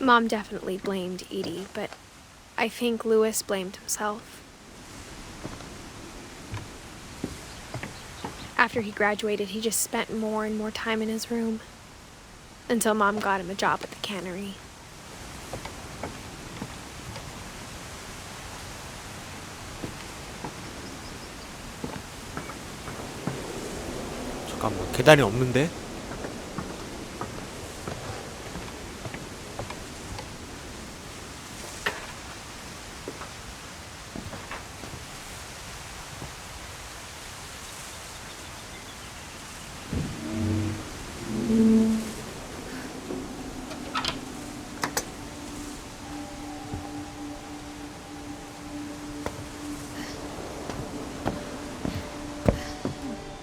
Mom definitely blamed Edie, but I think Louis blamed himself. After he graduated, he just spent more and more time in his room. Until Mom got him a job at the cannery. 잠깐만, 계단이 없는데?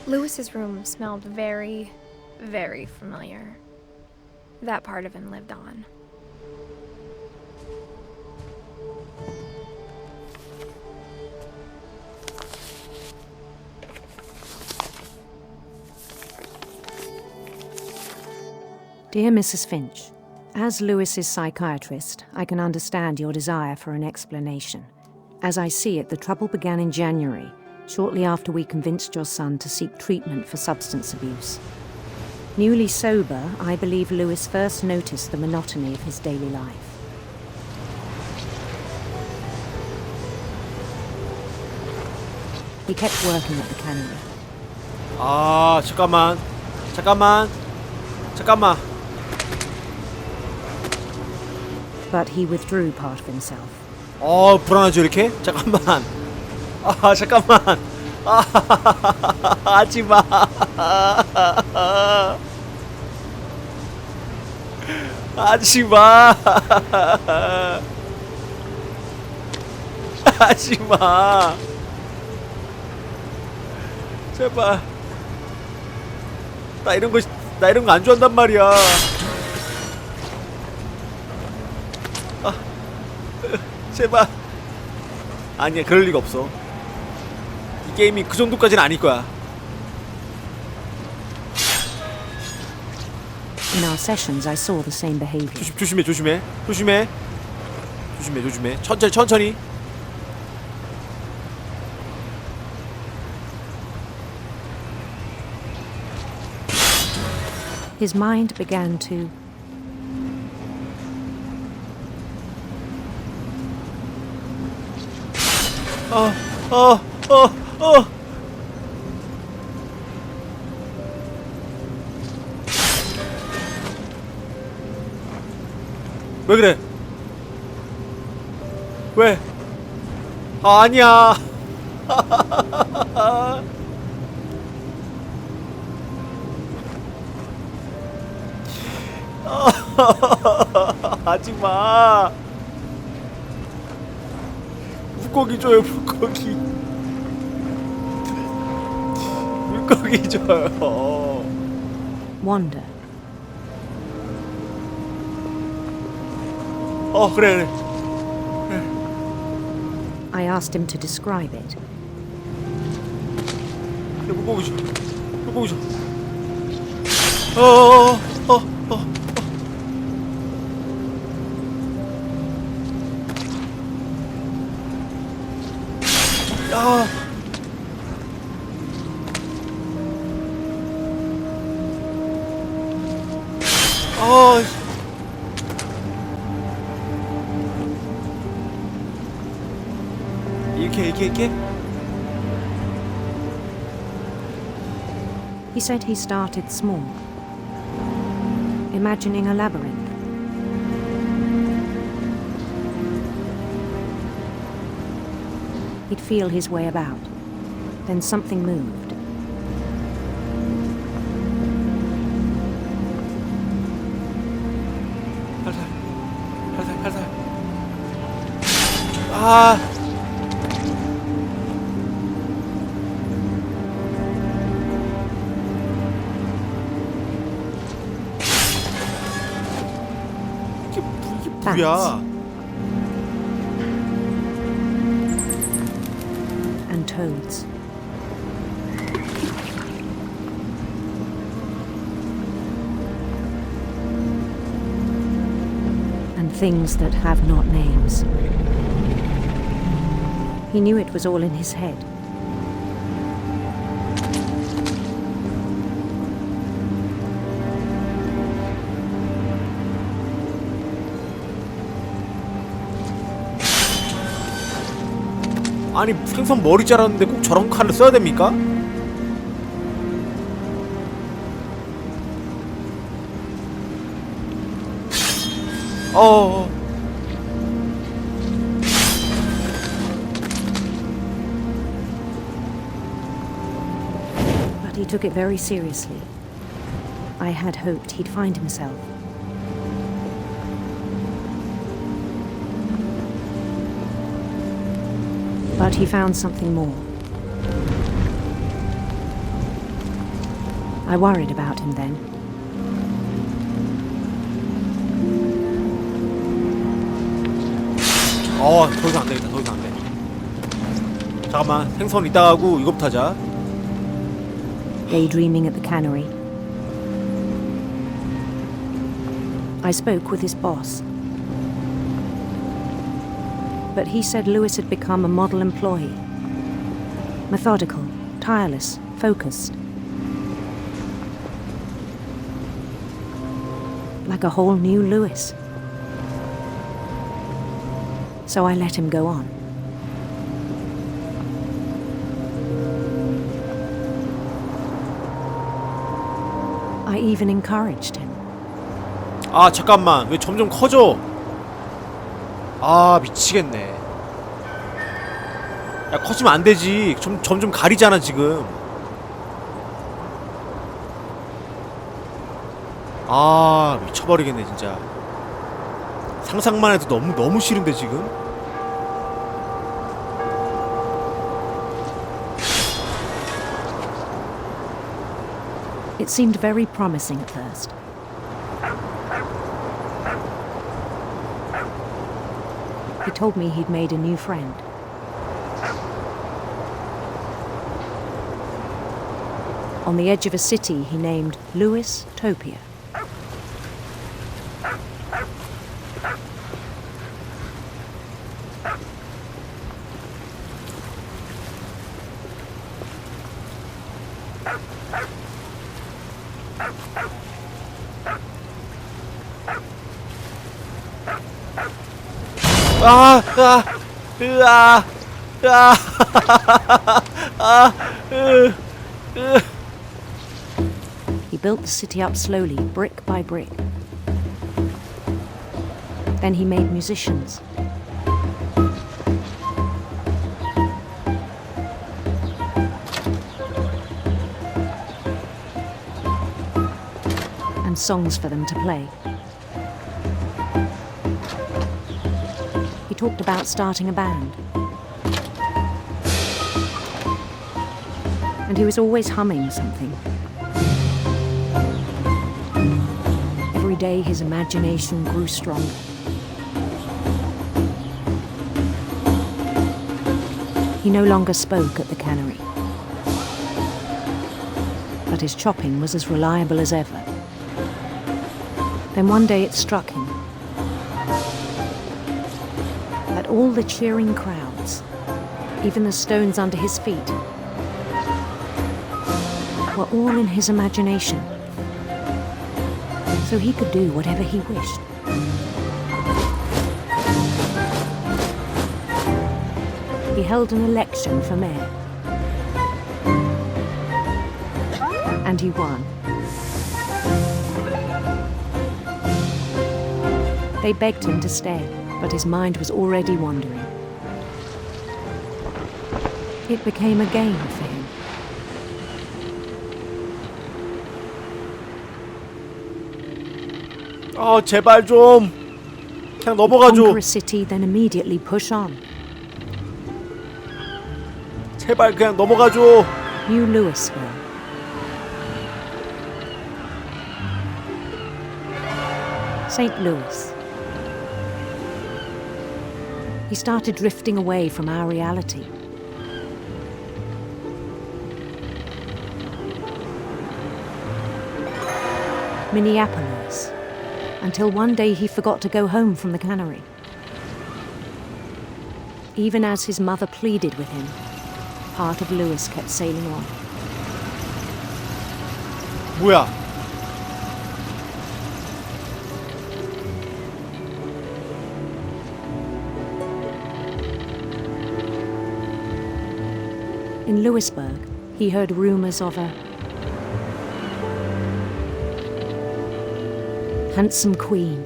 Louis's room smelled very, very familiar. That part of him lived on. Dear Mrs. Finch, as Louis's psychiatrist, I can understand your desire for an explanation. As I see it, the trouble began in January, shortly after we convinced your son to seek treatment for substance abuse. Newly sober, I believe Louis first noticed the monotony of his daily life. He kept working at the cannery. 아, 잠깐만. But he withdrew part of himself. 불안하죠, 이렇게? 잠깐만. 잠깐만. 하지마. 하지마. 하지마. 제발. 나 이런 거 안 좋아한단 말이야. 제발. 아니야, 그럴 리가 없어. 이 게임이 그 정도까지는 아닐 거야. In our sessions, I saw the same behavior. 조심해. 천천히. His mind began to... 왜 그래? 왜? 아니야. 하지마. 물고기 줘요, 물고기. 물고기 줘요. wander. 그래. I asked him to describe it. 물고기 줘. 이렇게. He said he started small, imagining a labyrinth. He'd feel his way about. Then something moved. 살살. 이게 뭐야? And toads. And Things that have not names. He knew it was all in his head. 아니 생선 머리 자랐는데 꼭 저런 칼을 써야 됩니까? But he took it very seriously. I had hoped he'd find himself. But he found something more. I worried about him then. 더 이상 안 되겠다. 더 이상 안 돼. 잠깐만, 생선 이따 하고 이거부터 하자. Daydreaming at the cannery. I spoke with his boss. But he said Lewis had become a model employee. Methodical, tireless, focused. Like a whole new Lewis. So I let him go on. I even encouraged him. 아 잠깐만, 왜 점점 커져? 아 미치겠네. 야 커지면 안 되지. 점점 가리잖아 지금. 아 미쳐버리겠네 진짜. 상상만 해도 너무 싫은데 지금. It seemed very promising at first. He told me he'd made a new friend. On the edge of a city he named Lewis Topia. He built the city up slowly, brick by brick. Then he made musicians. And songs for them to play. He talked about starting a band. And he was always humming something. Every day his imagination grew stronger. He no longer spoke at the cannery. But his chopping was as reliable as ever. Then one day it struck him that all the cheering crowds, even the stones under his feet, were all in his imagination. So he could do whatever he wished. He held an election for mayor. And he won. They begged him to stay, but his mind was already wandering. It became a game for him. 제발 좀 그냥 넘어가줘. Conquer a city, then immediately push on. 제발 그냥 넘어가줘. New Louisville. St. Louis. He started drifting away from our reality. Minneapolis. until one day he forgot to go home from the cannery. Even as his mother pleaded with him, part of Lewis kept sailing on. 뭐야? In Lewisburg, he heard rumors of a handsome queen.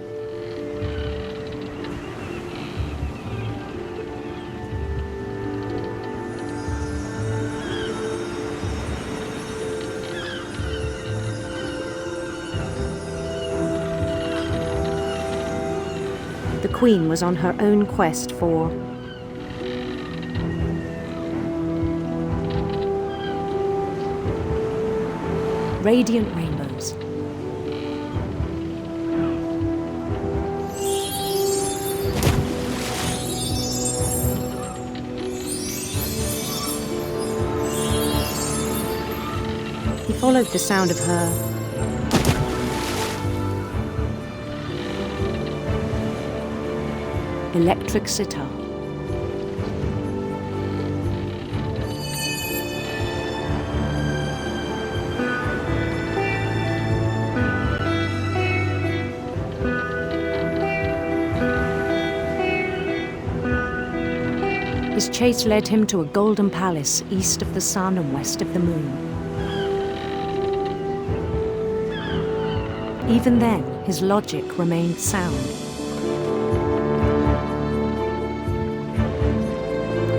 The queen was on her own quest for radiant rainbows. He followed the sound of her electric sitar. His chase led him to a golden palace east of the sun and west of the moon. Even then, his logic remained sound.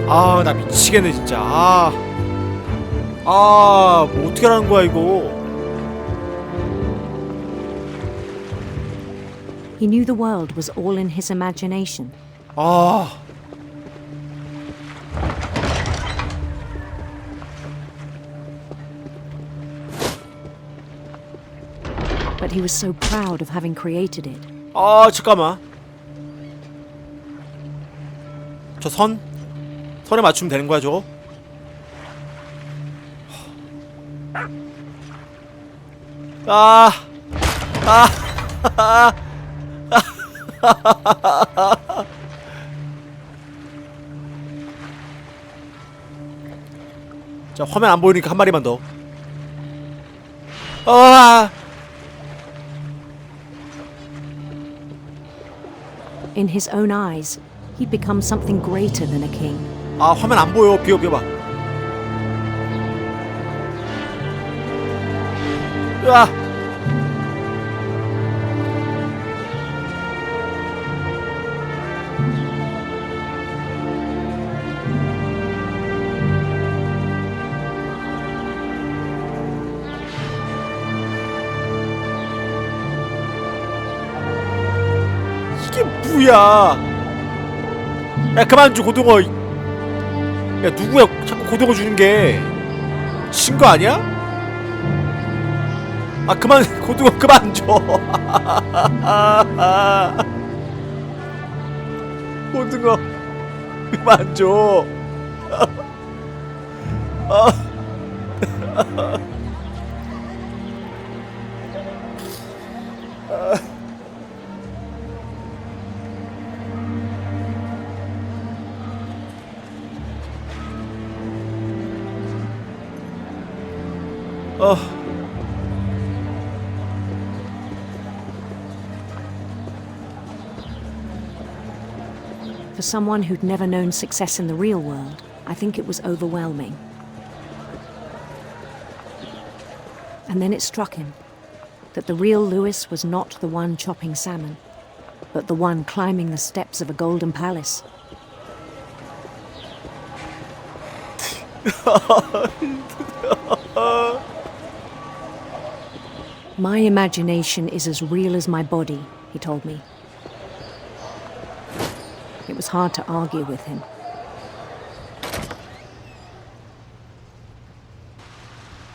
아, 나 미치겠네 진짜. 뭐 어떻게 하라는 거야 이거. He knew the world was all in his imagination. But he was so proud of having created it. 잠깐만. 저 선에 맞추면 되는 거야 저거? 자, 화면 안 보이니까 한 마리만 더. In his own eyes, he'd become something greater than a king. 화면 안 보여. 비워봐. 이게 뭐야? 야, 그만 줘 고등어. 야, 누구야 자꾸 고등어 주는 게. 친 거 아니야? 그만 고등어 그만 줘. 고등어 그만 줘. For someone who'd never known success in the real world, I think it was overwhelming. And then it struck him that the real Lewis was not the one chopping salmon, but the one climbing the steps of a golden palace. My imagination is as real as my body, he told me. It was hard to argue with him.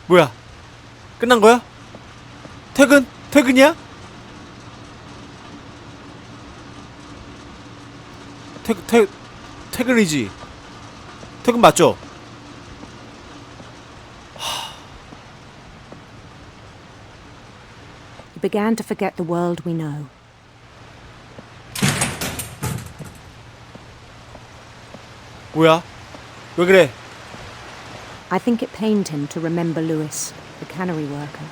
뭐야? 끝난 거야? 퇴근이야? 퇴근이지. 퇴근 맞죠? He began to forget the world we know. 뭐야? 왜 그래? I think it pained him to remember Lewis, the cannery worker.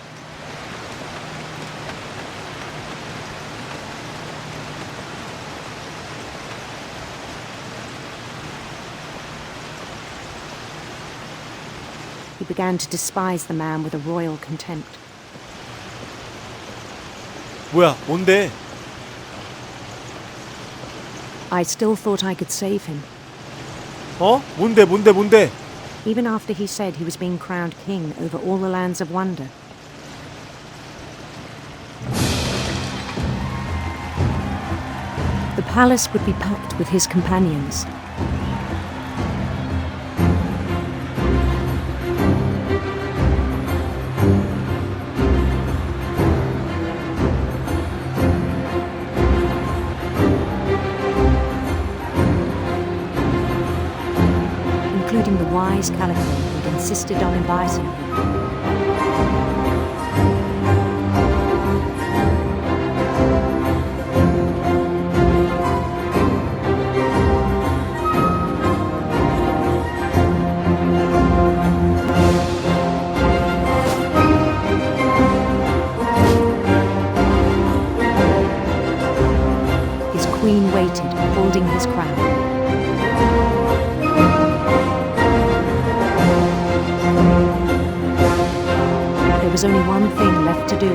He began to despise the man with a royal contempt. 뭐야? 뭔데? I still thought I could save him. 어? 뭔데? Even after he said he was being crowned king over all the lands of wonder. The palace would be packed with his companions. Including the wise Calico who'd insisted on inviting him. His queen waited, holding his crown. There was only one thing left to do.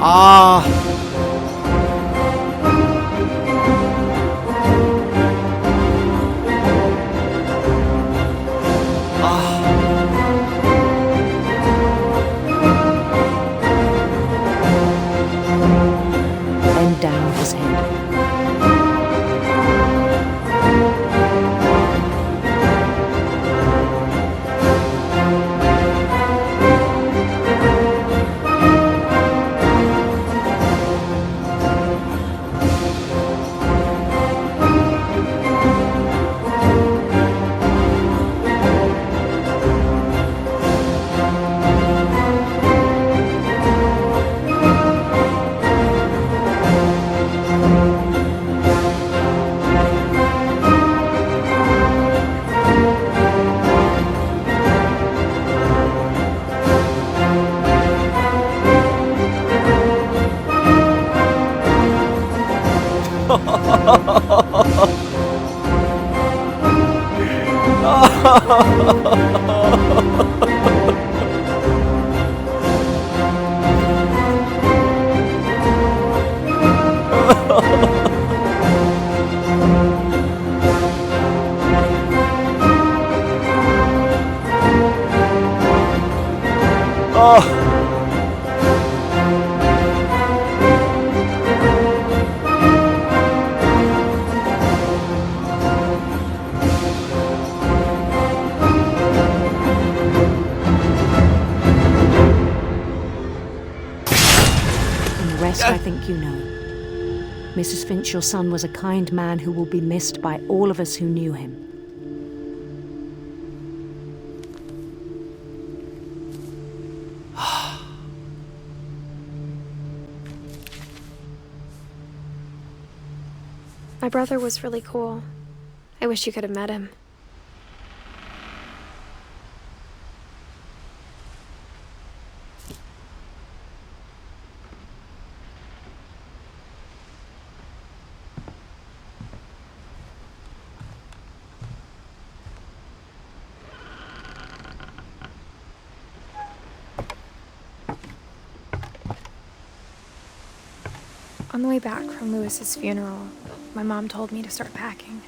아. Bend down his head. And the rest I think you know. Mrs. Finch, your son was a kind man who will be missed by all of us who knew him. My brother was really cool. I wish you could have met him. On the way back from Lewis's funeral, my mom told me to start packing.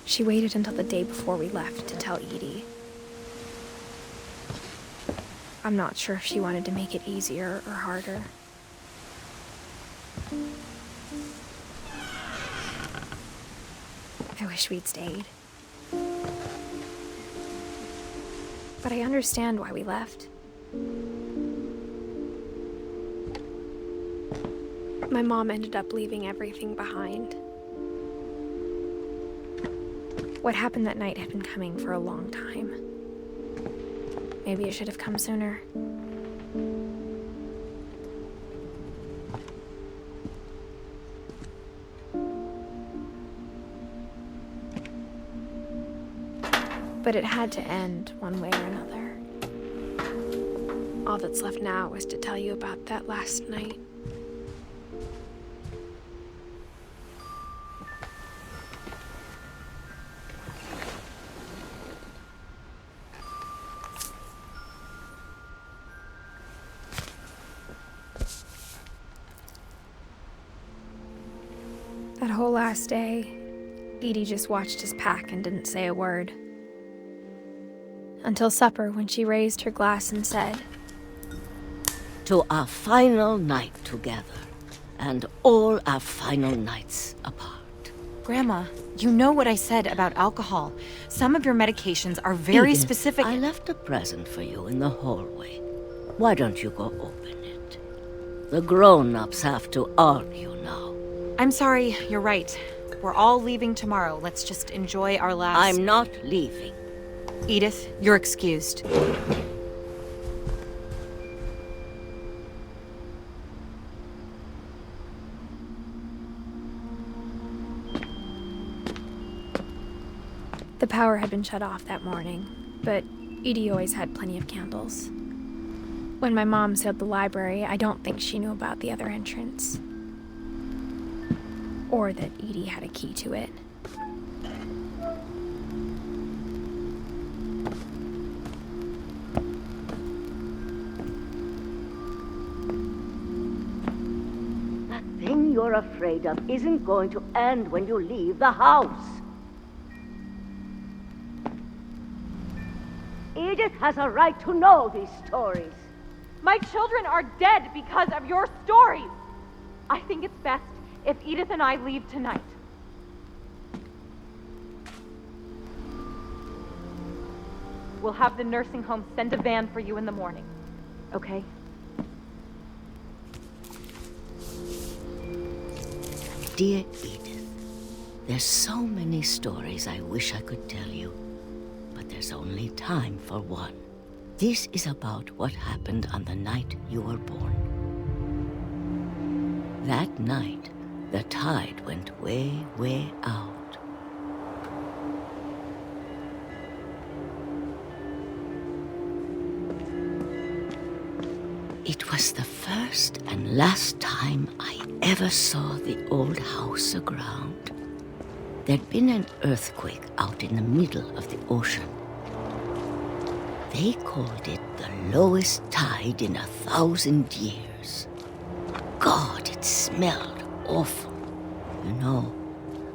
She waited until the day before we left to tell Edie. I'm not sure if she wanted to make it easier or harder. I wish we'd stayed. But I understand why we left. My mom ended up leaving everything behind. What happened that night had been coming for a long time. Maybe it should have come sooner. But it had to end one way or another. All that's left now is to tell you about that last night. That whole last day, Edie just watched us pack and didn't say a word. Until supper, when she raised her glass and said, "To our final night together, and all our final nights apart." Grandma, you know what I said about alcohol. Some of your medications are very Edith, specific. I left a present for you in the hallway. Why don't you go open it? The grown-ups have to argue now. I'm sorry, you're right. We're all leaving tomorrow. Let's just enjoy our last... I'm not leaving. Edith, you're excused. The power had been shut off that morning, but Edie always had plenty of candles. When my mom sealed the library, I don't think she knew about the other entrance. Or that Edie had a key to it. That thing you're afraid of isn't going to end when you leave the house. Edith has a right to know these stories. My children are dead because of your stories. I think it's best if Edith and I leave tonight. We'll have the nursing home send a van for you in the morning, okay? Dear Edith, there's so many stories I wish I could tell you, but there's only time for one. This is about what happened on the night you were born. That night, the tide went way, way out. It was the first and last time I ever saw the old house aground. There'd been an earthquake out in the middle of the ocean. They called it the lowest tide in 1,000 years. God, it smelled awful. You know,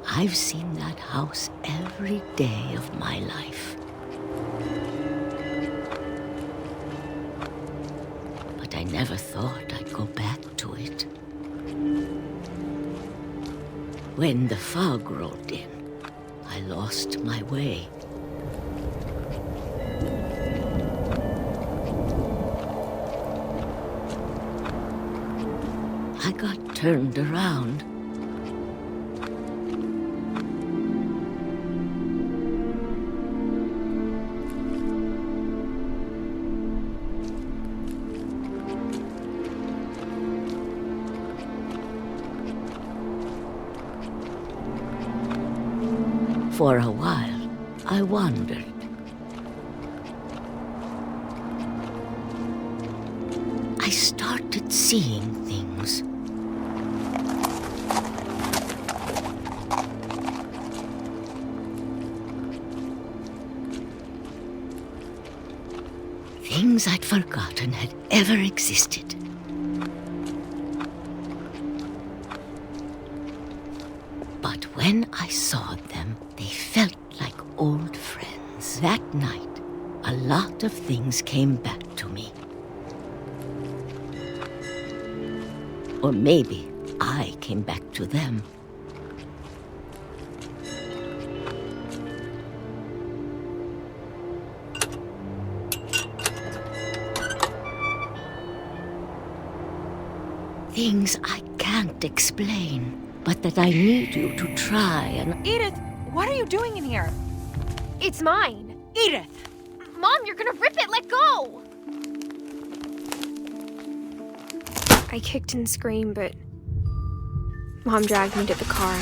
I've seen that house every day of my life. But I never thought I'd go back to it. When the fog rolled in, I lost my way. I got turned around. For a while, I wondered. I started seeing things. Things I'd forgotten had ever existed. But when I saw them, they felt like old friends. That night, a lot of things came back to me. Or maybe I came back to them. Things I can't explain, but that I need you to try and... Edith, what are you doing in here? It's mine! Edith! Mom, you're gonna rip it! Let go! I kicked and screamed, but Mom dragged me to the car.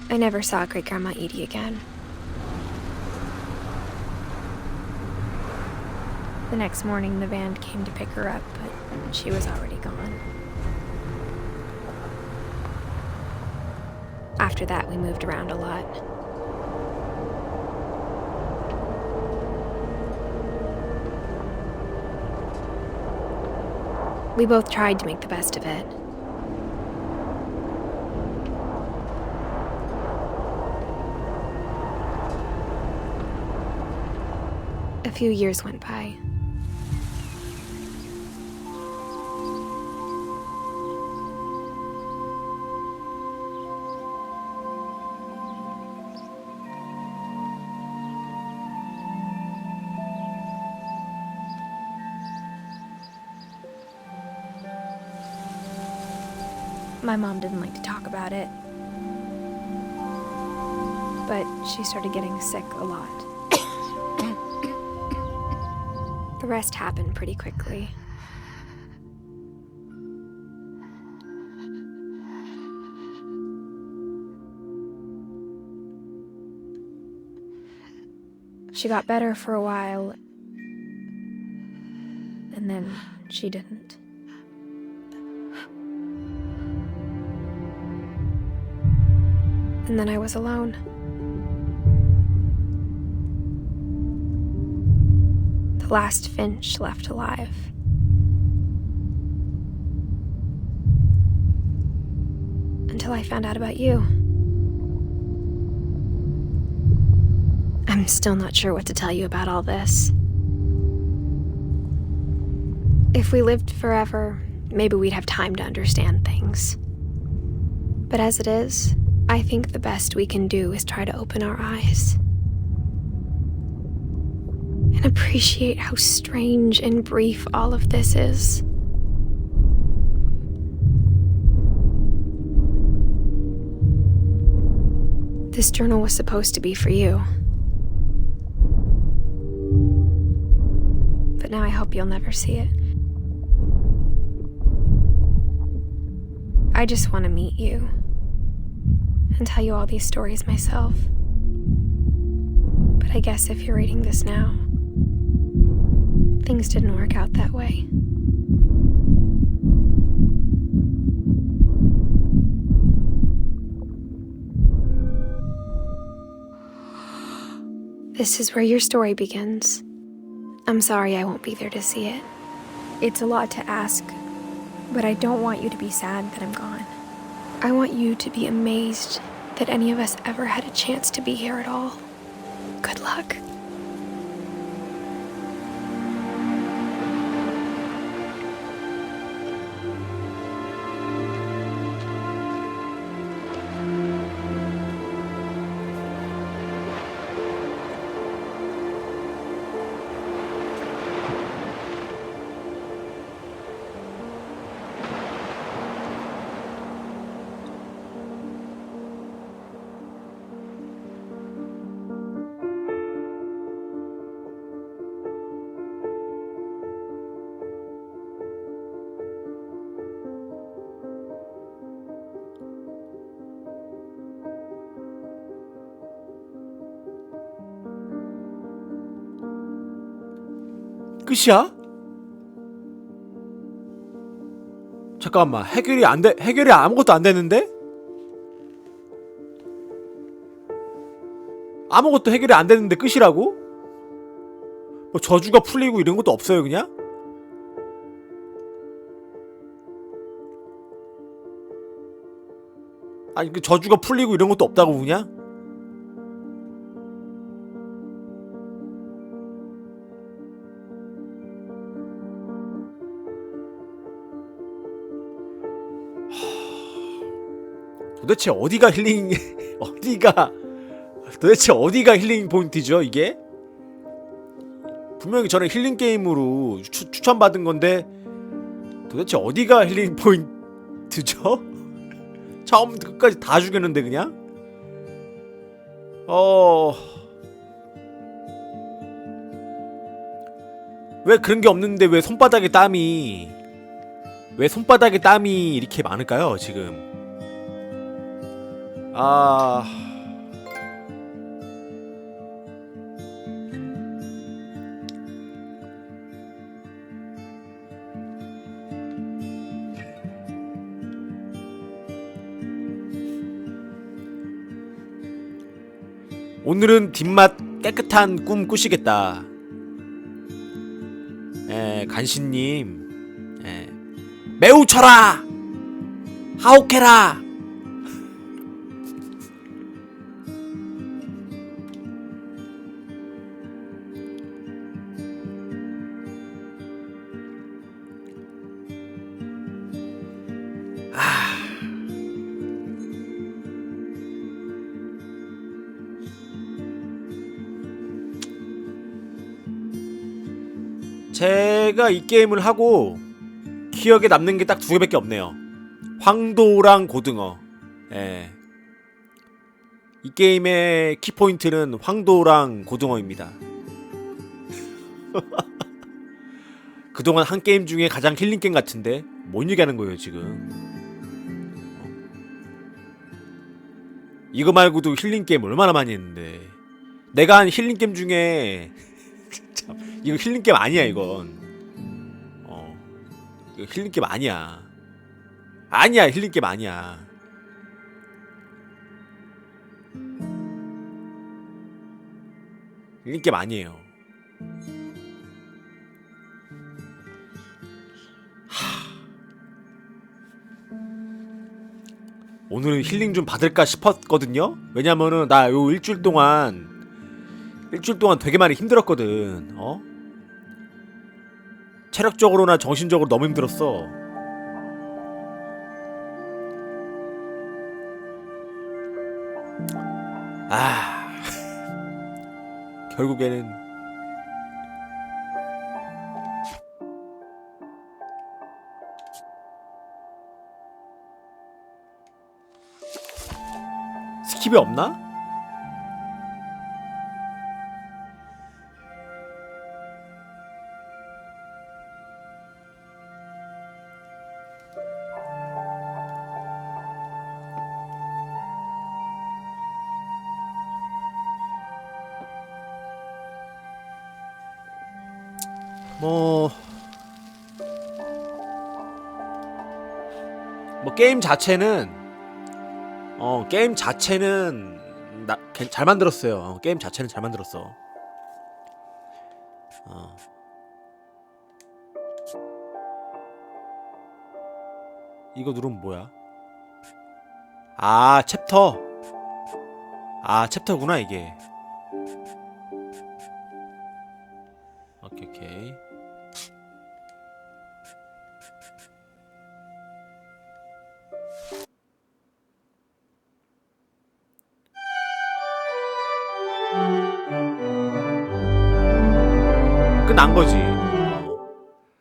I never saw Great-Grandma Edie again. The next morning, the van came to pick her up, but she was already gone. After that, we moved around a lot. We both tried to make the best of it. A few years went by. My mom didn't like to talk about it, but she started getting sick a lot. The rest happened pretty quickly. She got better for a while, and then she didn't. And then I was alone. The last Finch left alive. Until I found out about you. I'm still not sure what to tell you about all this. If we lived forever, maybe we'd have time to understand things. But as it is, I think the best we can do is try to open our eyes and appreciate how strange and brief all of this is. This journal was supposed to be for you. But now I hope you'll never see it. I just want to meet you and tell you all these stories myself. But I guess if you're reading this now, things didn't work out that way. This is where your story begins. I'm sorry I won't be there to see it. It's a lot to ask, but I don't want you to be sad that I'm gone. I want you to be amazed that any of us ever had a chance to be here at all. Good luck. 끝이야? 잠깐만, 해결이 아무것도 안 되는데? 아무것도 해결이 안 되는데 끝이라고? 뭐 저주가 풀리고 이런 것도 없어요, 그냥? 아니, 그 저주가 풀리고 이런 것도 없다고 그냥? 도대체 어디가 힐링 도대체 어디가 힐링 포인트죠, 이게? 분명히 저는 힐링 게임으로 추천받은 건데 도대체 어디가 힐링 포인트죠? 처음부터 끝까지 다 죽였는데 그냥? 왜 그런 게 없는데 왜 손바닥에 땀이 이렇게 많을까요, 지금? 오늘은 뒷맛 깨끗한 꿈 꾸시겠다. 간신님, 매우 쳐라! 하옥해라! 제가 이 게임을 하고 기억에 남는 게 딱 2개밖에 없네요. 황도랑 고등어. 이 게임의 키포인트는 황도랑 고등어입니다. 그동안 한 게임 중에 가장 힐링 게임 같은데 뭔 얘기하는 거예요 지금? 이거 말고도 힐링 게임 얼마나 많이 했는데. 내가 한 힐링 게임 중에 이거 힐링 게임 아니야 이건. 이거 힐링 게임 아니야. 힐링 게임 아니야. 힐링 게임 아니에요. 오늘은 힐링 좀 받을까 싶었거든요. 왜냐면은 나 요 일주일 동안 되게 많이 힘들었거든. 체력적으로나 정신적으로 너무 힘들었어. 결국에는 스킵이 없나? 게임 자체는 잘 만들었어요. 게임 자체는 잘 만들었어. 이거 누르면 뭐야? 챕터. 챕터구나 이게. 오케이. 끝난 거지.